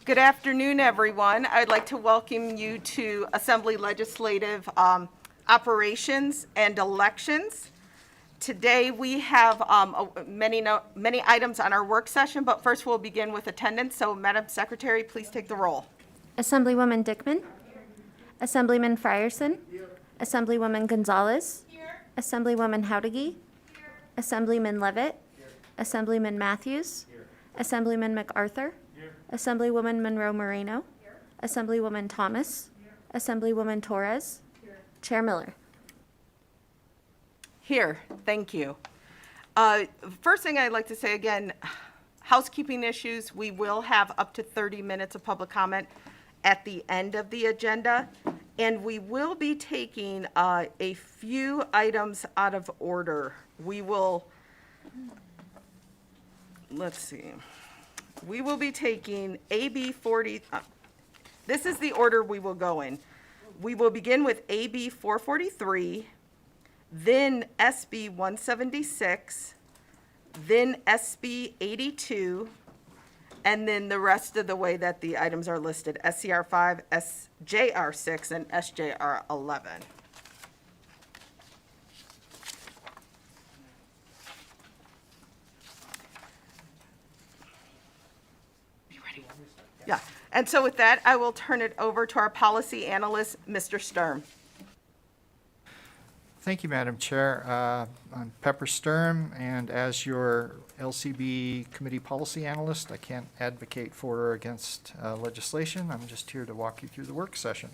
Good afternoon, everyone. I'd like to welcome you to Assembly Legislative Operations and Elections. Today we have many items on our work session, but first we'll begin with attendance. So, Madam Secretary, please take the roll. Assemblywoman Dickman. Assemblyman Frierson. Assemblywoman Gonzalez. Assemblywoman Howdigi. Assemblyman Levitt. Assemblyman Matthews. Assemblyman MacArthur. Assemblywoman Monroe Moreno. Assemblywoman Thomas. Assemblywoman Torres. Chair Miller. Here, thank you. First thing I'd like to say again, housekeeping issues, we will have up to 30 minutes of public comment at the end of the agenda, and we will be taking a few items out of order. We will, let's see, we will be taking AB 40, this is the order we will go in. We will begin with AB 443, then SB 176, then SB 82, and then the rest of the way that the items are listed, SCR 5, SJR 6, and SJR 11. You ready? Yeah. And so with that, I will turn it over to our policy analyst, Mr. Sturm. Thank you, Madam Chair. I'm Pepper Sturm, and as your LCB Committee Policy Analyst, I can't advocate for or against legislation. I'm just here to walk you through the work session.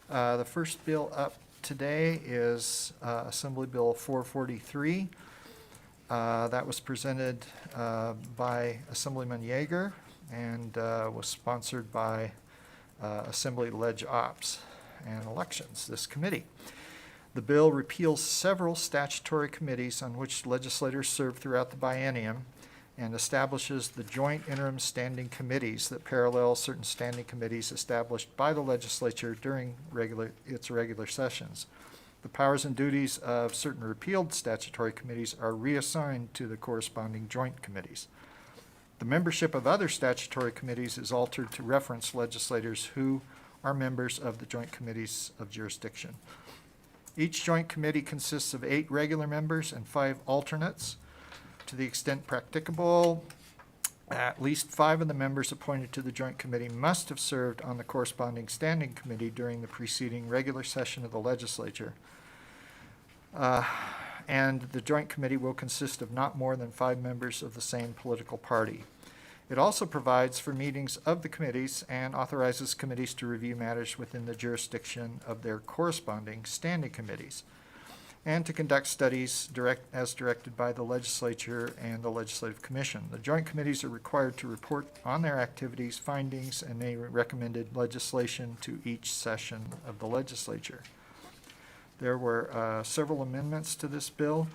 The first bill up today is Assembly Bill 443. That was presented by Assemblyman Yeager and was sponsored by Assembly Leg Ops and Elections, this committee. The bill repeals several statutory committees on which legislators serve throughout the biennium and establishes the joint interim standing committees that parallel certain standing committees established by the legislature during its regular sessions. The powers and duties of certain repealed statutory committees are reassigned to the corresponding joint committees. The membership of other statutory committees is altered to reference legislators who are members of the joint committees of jurisdiction. Each joint committee consists of 8 regular members and 5 alternates. To the extent practicable, at least 5 of the members appointed to the joint committee must have served on the corresponding standing committee during the preceding regular session of the legislature. And the joint committee will consist of not more than 5 members of the same political party. It also provides for meetings of the committees and authorizes committees to review matters within the jurisdiction of their corresponding standing committees, and to conduct studies as directed by the legislature and the Legislative Commission. The joint committees are required to report on their activities, findings, and any recommended legislation to each session of the legislature. There were several amendments to this bill.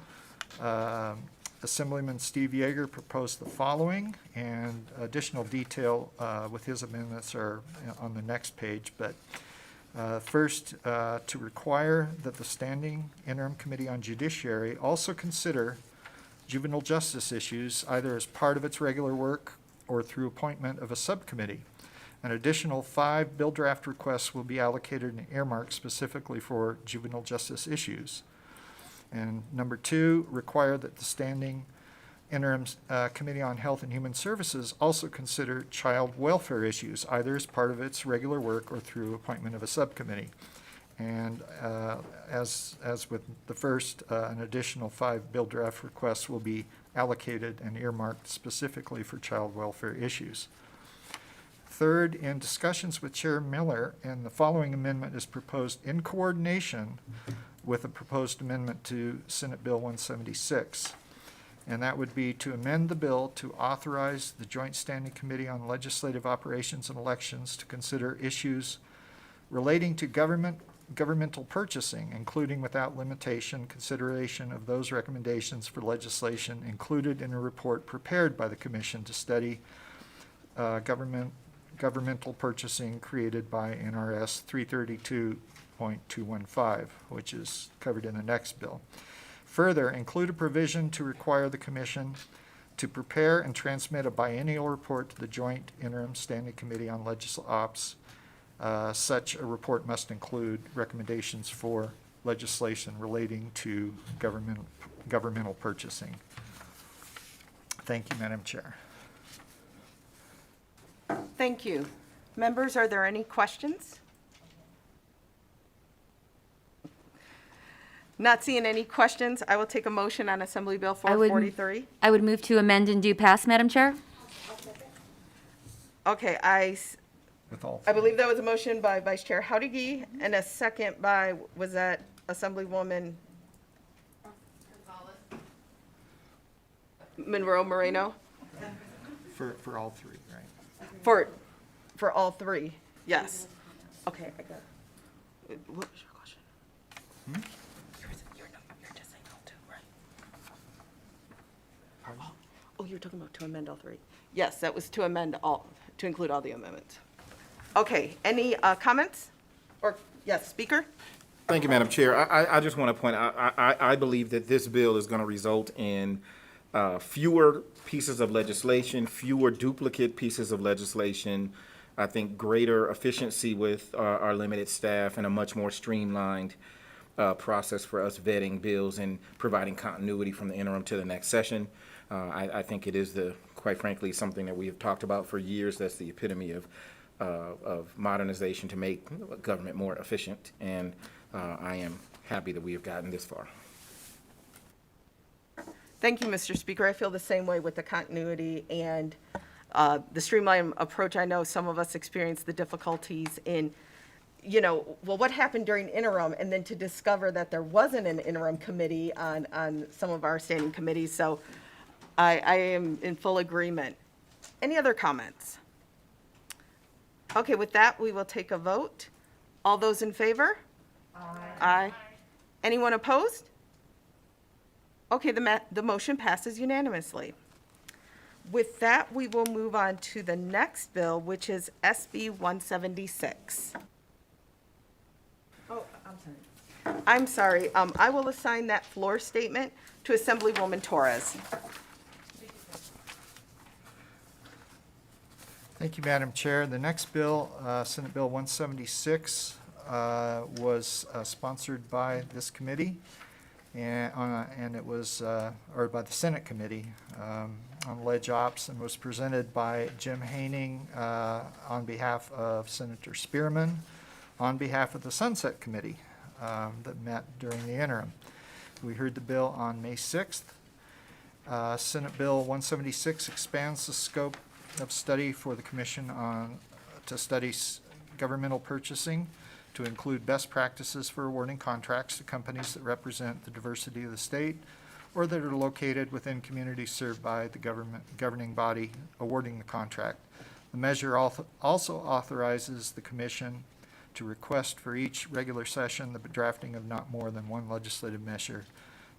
Assemblyman Steve Yeager proposed the following, and additional detail with his amendments are on the next page. But first, to require that the Standing Interim Committee on Judiciary also consider juvenile justice issues either as part of its regular work or through appointment of a subcommittee. An additional 5 bill draft requests will be allocated and earmarked specifically for juvenile justice issues. And number 2, require that the Standing Interim Committee on Health and Human Services also consider child welfare issues, either as part of its regular work or through appointment of a subcommittee. And as with the first, an additional 5 bill draft requests will be allocated and earmarked specifically for child welfare issues. Third, in discussions with Chair Miller, and the following amendment is proposed in coordination with a proposed amendment to Senate Bill 176. And that would be to amend the bill to authorize the Joint Standing Committee on Legislative Operations and Elections to consider issues relating to governmental purchasing, including without limitation consideration of those recommendations for legislation included in a report prepared by the Commission to study governmental purchasing created by NRS 332.215, which is covered in the next bill. Further, include a provision to require the Commission to prepare and transmit a biennial report to the Joint Interim Standing Committee on Legislative Ops. Such a report must include recommendations for legislation relating to governmental purchasing. Thank you, Madam Chair. Thank you. Members, are there any questions? Not seeing any questions, I will take a motion on Assembly Bill 443. I would move to amend and do pass, Madam Chair. Okay, With all I believe that was a motion by Vice Chair Howdy and a second by, was that Assemblywoman Monroe Moreno? for all three, right? For all three, yes. Okay, I got it. What was your question? You're just saying no too, right? Oh, you're talking about to amend all three? Yes, that was to amend all, to include all the amendments. Okay, any comments? Or, yes, speaker? Thank you, Madam Chair. I just want to point out, I believe that this bill is going to result in fewer pieces of legislation, fewer duplicate pieces of legislation, I think greater efficiency with our limited staff, and a much more streamlined process for us vetting bills and providing continuity from the interim to the next session. I think it is quite frankly, something that we have talked about for years. That's the epitome of modernization to make government more efficient, and I am happy that we have gotten this far. Thank you, Mr. Speaker. I feel the same way with the continuity and the streamlined approach. I know some of us experienced the difficulties in, well, what happened during interim, and then to discover that there wasn't an interim committee on some of our standing committees. So I am in full agreement. Any other comments? Okay, with that, we will take a vote. All those in favor? Aye. Anyone opposed? Okay, the motion passes unanimously. With that, we will move on to the next bill, which is SB 176. Oh, I'm sorry. I will assign that floor statement to Assemblywoman Torres. Thank you, Madam Chair. The next bill, Senate Bill 176, was sponsored by this committee, and it was, or by the Senate Committee on Leg Ops, and was presented by Jim Haining on behalf of Senator Spearman, on behalf of the Sunset Committee that met during the interim. We heard the bill on May 6th. Senate Bill 176 expands the scope of study for the Commission to study governmental purchasing to include best practices for awarding contracts to companies that represent the diversity of the state or that are located within communities served by the governing body awarding the contract. The measure also authorizes the Commission to request for each regular session the drafting of not more than one legislative measure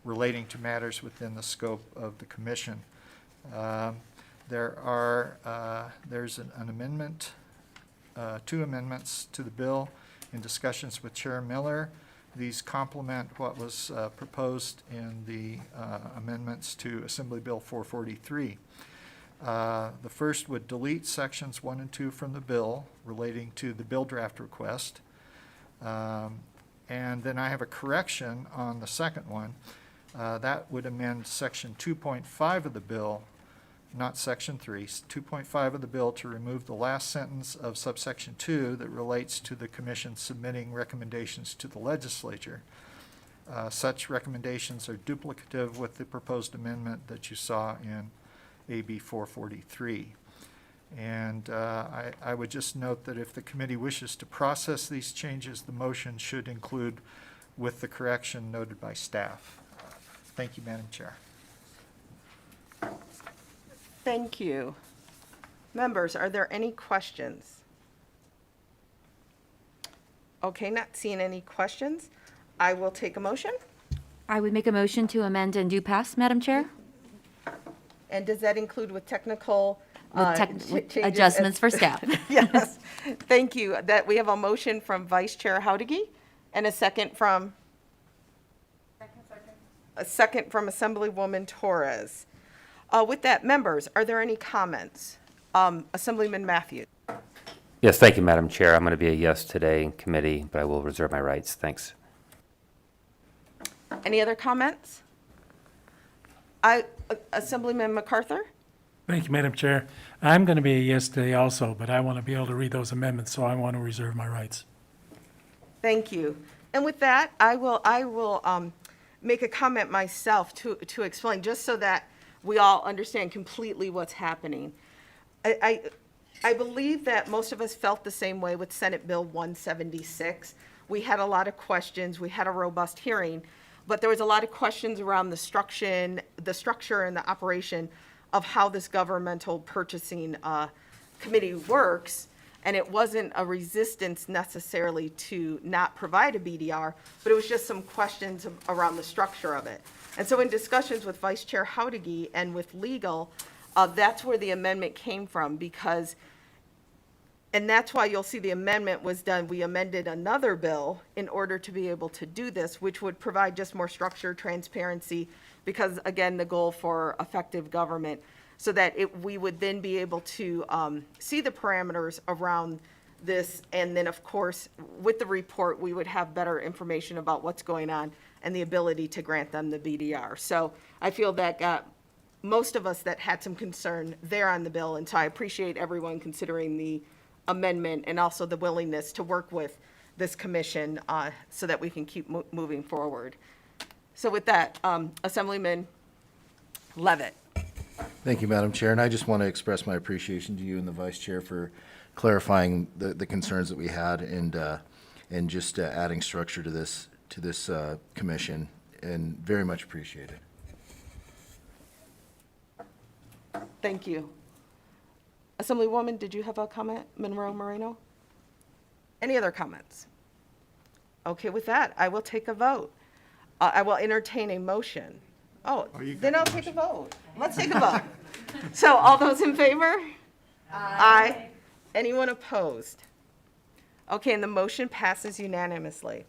relating to matters within the scope of the Commission. There's an amendment, two amendments to the bill in discussions with Chair Miller. These complement what was proposed in the amendments to Assembly Bill 443. The first would delete sections 1 and 2 from the bill relating to the bill draft request. And then I have a correction on the second one. That would amend section 2.5 of the bill, not section 3, 2.5 of the bill, to remove the last sentence of subsection 2 that relates to the Commission submitting recommendations to the legislature. Such recommendations are duplicative with the proposed amendment that you saw in AB 443. And I would just note that if the committee wishes to process these changes, the motion should include with the correction noted by staff. Thank you, Madam Chair. Thank you. Members, are there any questions? Okay, not seeing any questions. I will take a motion. I would make a motion to amend and do pass, Madam Chair. And does that include with technical With changes? adjustments for staff. Yes, thank you. That we have a motion from Vice Chair Howdy and a second from? A second from Assemblywoman Torres. With that, members, are there any comments? Assemblyman Matthews. Yes, thank you, Madam Chair. I'm going to be a yes today in committee, but I will reserve my rights. Thanks. Any other comments? Assemblyman MacArthur? Thank you, Madam Chair. I'm going to be a yes today also, but I want to be able to read those amendments, so I want to reserve my rights. Thank you. And with that, I will make a comment myself to explain, just so that we all understand completely what's happening. I believe that most of us felt the same way with Senate Bill 176. We had a lot of questions. We had a robust hearing, but there was a lot of questions around the structure and the operation of how this governmental purchasing committee works. And it wasn't a resistance necessarily to not provide a BDR, but it was just some questions around the structure of it. And so in discussions with Vice Chair Howdigy and with legal, that's where the amendment came from, and that's why you'll see the amendment was done. We amended another bill in order to be able to do this, which would provide just more structure, transparency, because again, the goal for effective government, so that we would then be able to see the parameters around this. And then, of course, with the report, we would have better information about what's going on and the ability to grant them the BDR. So I feel that got most of us that had some concern there on the bill. And so I appreciate everyone considering the amendment and also the willingness to work with this commission so that we can keep moving forward. So with that, Assemblyman Levitt. Thank you, Madam Chair, and I just want to express my appreciation to you and the Vice Chair for clarifying the concerns that we had and just adding structure to this commission, and very much appreciated. Thank you. Assemblywoman, did you have a comment? Monroe Moreno? Any other comments? Okay, with that, I will take a vote. I will entertain a motion. Then I'll take a vote. Let's take a vote. So all those in favor? Aye. Anyone opposed? Okay, and the motion passes unanimously.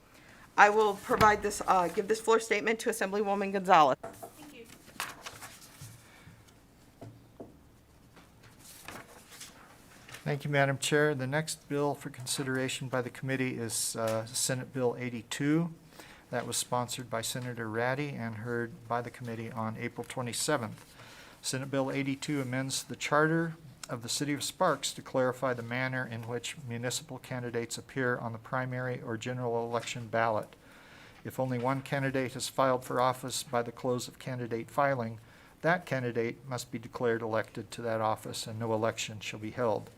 I will provide this, give this floor statement to Assemblywoman Gonzalez. Thank you, Madam Chair. The next bill for consideration by the committee is Senate Bill 82. That was sponsored by Senator Ratty and heard by the committee on April 27th. Senate Bill 82 amends the charter of the City of Sparks to clarify the manner in which municipal candidates appear on the primary or general election ballot. If only one candidate has filed for office by the close of candidate filing, that candidate must be declared elected to that office and no election shall be held.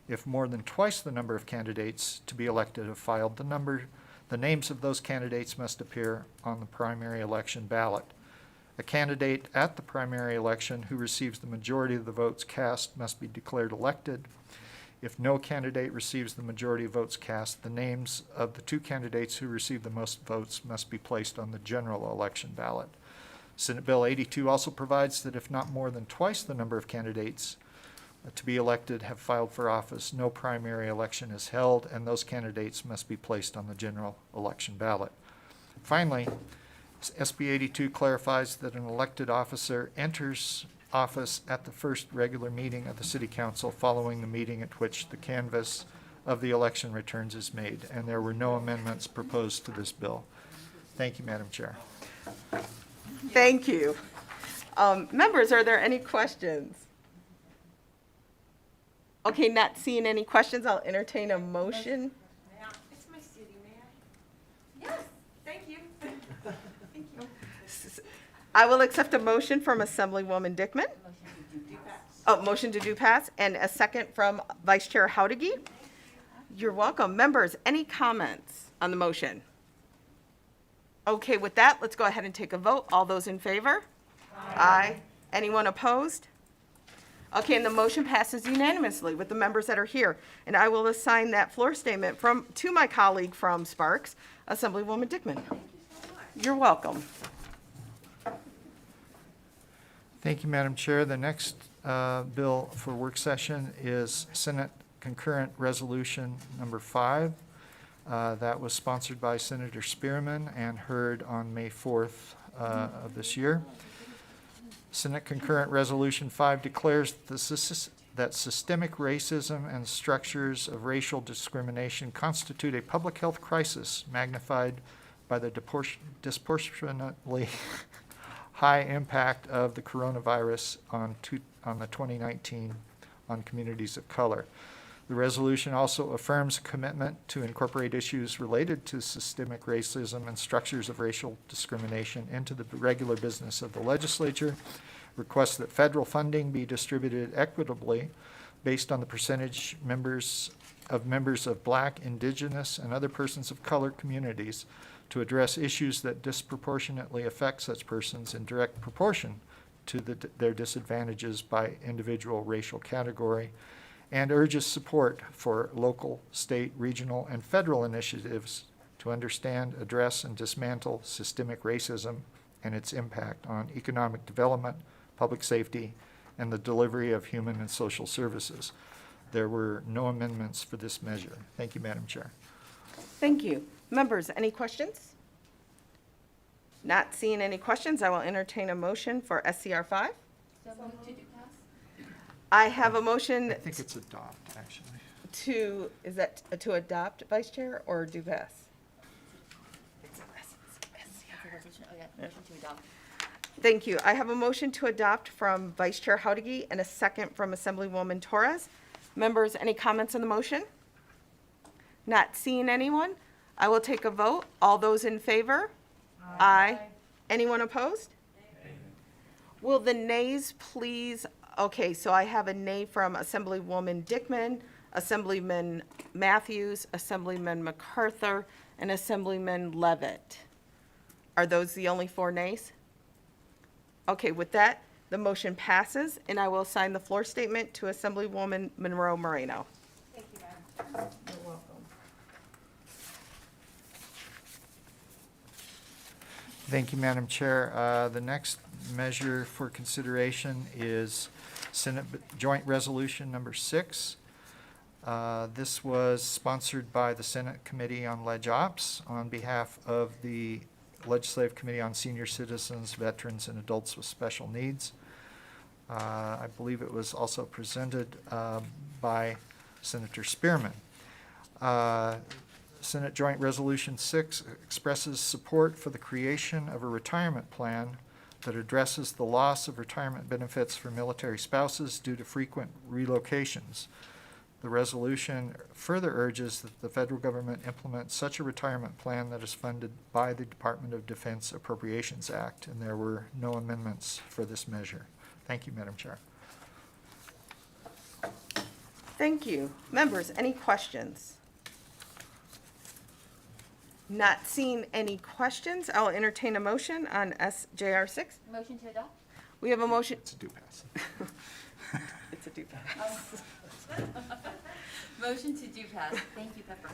If more than twice the number of candidates to be elected have filed, the names of those candidates must appear on the primary election ballot. A candidate at the primary election who receives the majority of the votes cast must be declared elected. If no candidate receives the majority of votes cast, the names of the two candidates who receive the most votes must be placed on the general election ballot. Senate Bill 82 also provides that if not more than twice the number of candidates to be elected have filed for office, no primary election is held, and those candidates must be placed on the general election ballot. Finally, SB 82 clarifies that an elected officer enters office at the first regular meeting of the City Council following the meeting at which the canvass of the election returns is made, and there were no amendments proposed to this bill. Thank you, Madam Chair. Thank you. Members, are there any questions? Okay, not seeing any questions, I'll entertain a motion. It's my city, may I? Yes, thank you. Thank you. I will accept a motion from Assemblywoman Dickman. Motion to do pass, and a second from Vice Chair Howdigy. You're welcome. Members, any comments on the motion? Okay, with that, let's go ahead and take a vote. All those in favor? Aye. Anyone opposed? Okay, and the motion passes unanimously with the members that are here. And I will assign that floor statement to my colleague from Sparks, Assemblywoman Dickman. Thank you so much. You're welcome. Thank you, Madam Chair. The next bill for work session is Senate Concurrent Resolution Number 5. That was sponsored by Senator Spearman and heard on May 4th of this year. Senate Concurrent Resolution 5 declares that systemic racism and structures of racial discrimination constitute a public health crisis magnified by the disproportionately high impact of the coronavirus on the 2019 on communities of color. The resolution also affirms a commitment to incorporate issues related to systemic racism and structures of racial discrimination into the regular business of the legislature, requests that federal funding be distributed equitably based on the percentage members of Black, Indigenous, and other persons of color communities to address issues that disproportionately affect such persons in direct proportion to their disadvantages by individual racial category, and urges support for local, state, regional, and federal initiatives to understand, address, and dismantle systemic racism and its impact on economic development, public safety, and the delivery of human and social services. There were no amendments for this measure. Thank you, Madam Chair. Thank you. Members, any questions? Not seeing any questions, I will entertain a motion for SCR 5. I have a motion I think it's adopt, actually. to, is that to adopt, Vice Chair, or do pass? Thank you. I have a motion to adopt from Vice Chair Howdigy and a second from Assemblywoman Torres. Members, any comments on the motion? Not seeing anyone, I will take a vote. All those in favor? Aye. Anyone opposed? Will the nays please, okay, so I have a nay from Assemblywoman Dickman, Assemblyman Matthews, Assemblyman MacArthur, and Assemblyman Levitt. Are those the only 4 nays? Okay, with that, the motion passes, and I will assign the floor statement to Assemblywoman Monroe Moreno. Thank you, Madam. You're welcome. Thank you, Madam Chair. The next measure for consideration is Senate Joint Resolution Number 6. This was sponsored by the Senate Committee on Leg Ops on behalf of the Legislative Committee on Senior Citizens, Veterans, and Adults with Special Needs. I believe it was also presented by Senator Spearman. Senate Joint Resolution 6 expresses support for the creation of a retirement plan that addresses the loss of retirement benefits for military spouses due to frequent relocations. The resolution further urges that the federal government implement such a retirement plan that is funded by the Department of Defense Appropriations Act, and there were no amendments for this measure. Thank you, Madam Chair. Thank you. Members, any questions? Not seeing any questions, I'll entertain a motion on SJR 6. Motion to adopt? We have a motion. It's a do pass. It's a do pass. Motion to do pass. Thank you, Pepper.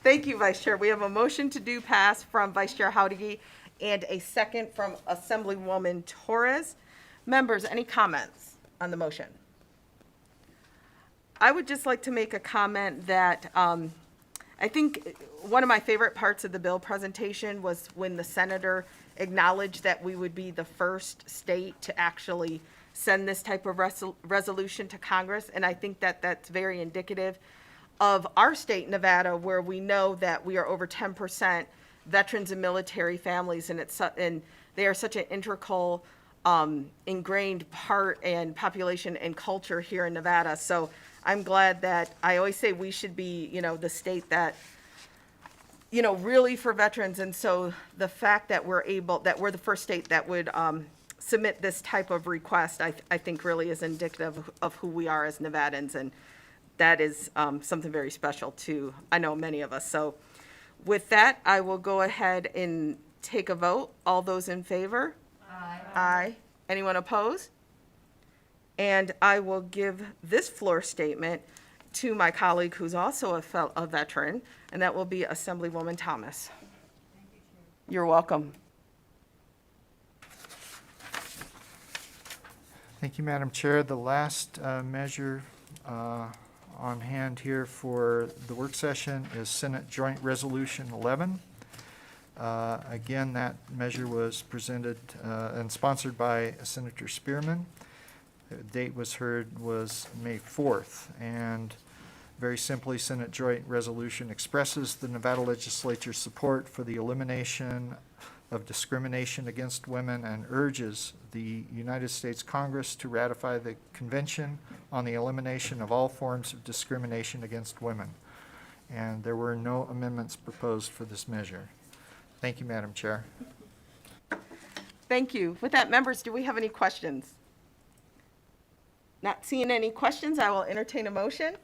Thank you, Vice Chair. We have a motion to do pass from Vice Chair Howdigy and a second from Assemblywoman Torres. Members, any comments on the motion? I would just like to make a comment that I think one of my favorite parts of the bill presentation was when the senator acknowledged that we would be the first state to actually send this type of resolution to Congress. And I think that that's very indicative of our state, Nevada, where we know that we are over 10% veterans and military families, and they are such an integral, ingrained part and population and culture here in Nevada. So I'm glad that, I always say we should be, the state that, really for veterans. And so the fact that we're the first state that would submit this type of request, I think really is indicative of who we are as Nevadans. And that is something very special to, I know, many of us. So with that, I will go ahead and take a vote. All those in favor? Aye. Aye. Anyone opposed? And I will give this floor statement to my colleague who's also a veteran, and that will be Assemblywoman Thomas. Thank you, Chair. You're welcome. Thank you, Madam Chair. The last measure on hand here for the work session is Senate Joint Resolution 11. Again, that measure was presented and sponsored by Senator Spearman. The date was heard was May 4th, and very simply, Senate Joint Resolution expresses the Nevada Legislature's support for the elimination of discrimination against women and urges the United States Congress to ratify the Convention on the Elimination of All Forms of Discrimination Against Women. And there were no amendments proposed for this measure. Thank you, Madam Chair. Thank you. With that, members, do we have any questions? Not seeing any questions, I will entertain a motion.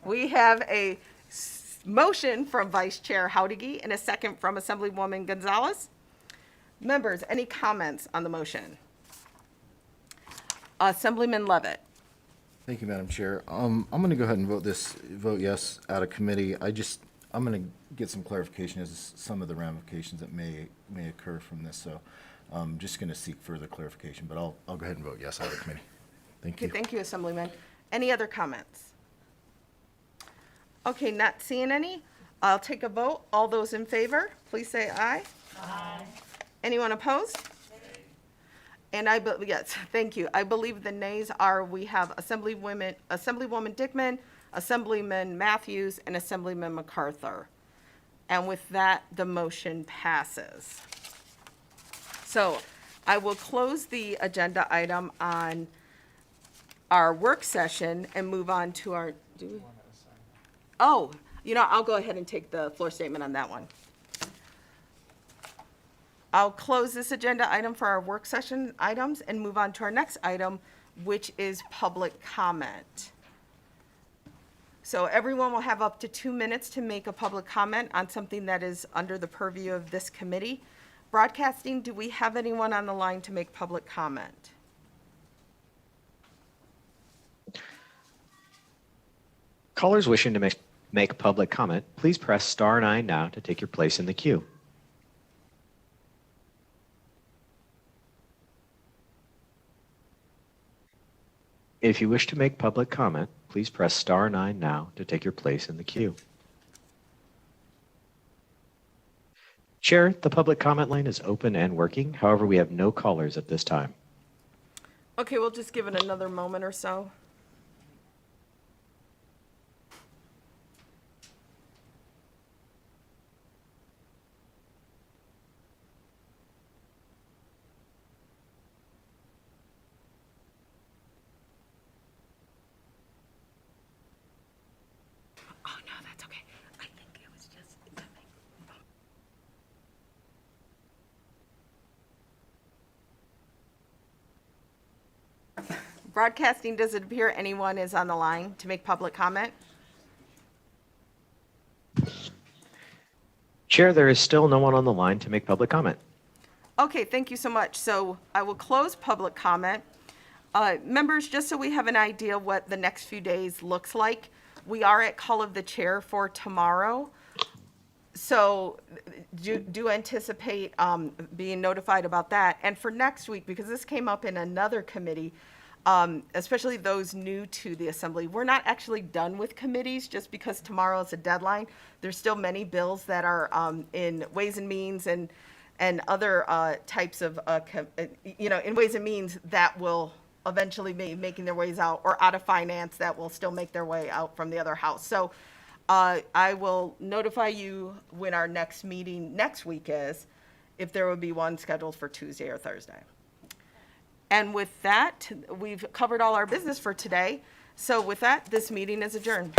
We have a motion from Vice Chair Howdiggy and a second from Assemblywoman Gonzalez. Members, any comments on the motion? Assemblyman Levitt. Thank you, Madam Chair. I'm going to go ahead and vote yes out of committee. I'm going to get some clarification as to some of the ramifications that may occur from this, so I'm just going to seek further clarification, but I'll go ahead and vote yes out of committee. Thank Okay, you. thank you, Assemblyman. Any other comments? Okay, not seeing any. I'll take a vote. All those in favor, please say aye. Aye. Anyone opposed? And yes, thank you. I believe the nays are, we have Assemblywoman Dickman, Assemblyman Matthews, and Assemblyman MacArthur. And with that, the motion passes. So I will close the agenda item on our work session and move on to our, I'll go ahead and take the floor statement on that one. I'll close this agenda item for our work session items and move on to our next item, which is public comment. So everyone will have up to 2 minutes to make a public comment on something that is under the purview of this committee. Broadcasting, do we have anyone on the line to make public comment? Callers wishing to make public comment, please press star 9 now to take your place in the queue. If you wish to make public comment, please press star 9 now to take your place in the queue. Chair, the public comment line is open and working. However, we have no callers at this time. Okay, we'll just give it another moment or so. Oh, no, that's okay. I think it was just Broadcasting, does it appear anyone is on the line to make public comment? Chair, there is still no one on the line to make public comment. Okay, thank you so much. So I will close public comment. Members, just so we have an idea what the next few days looks like, we are at call of the chair for tomorrow. So do anticipate being notified about that. And for next week, because this came up in another committee, especially those new to the assembly, we're not actually done with committees just because tomorrow is a deadline. There's still many bills that are in Ways and Means and other types of, in Ways and Means that will eventually be making their ways out, or out of finance that will still make their way out from the other house. So I will notify you when our next meeting next week is, if there will be one scheduled for Tuesday or Thursday. And with that, we've covered all our business for today. So with that, this meeting is adjourned.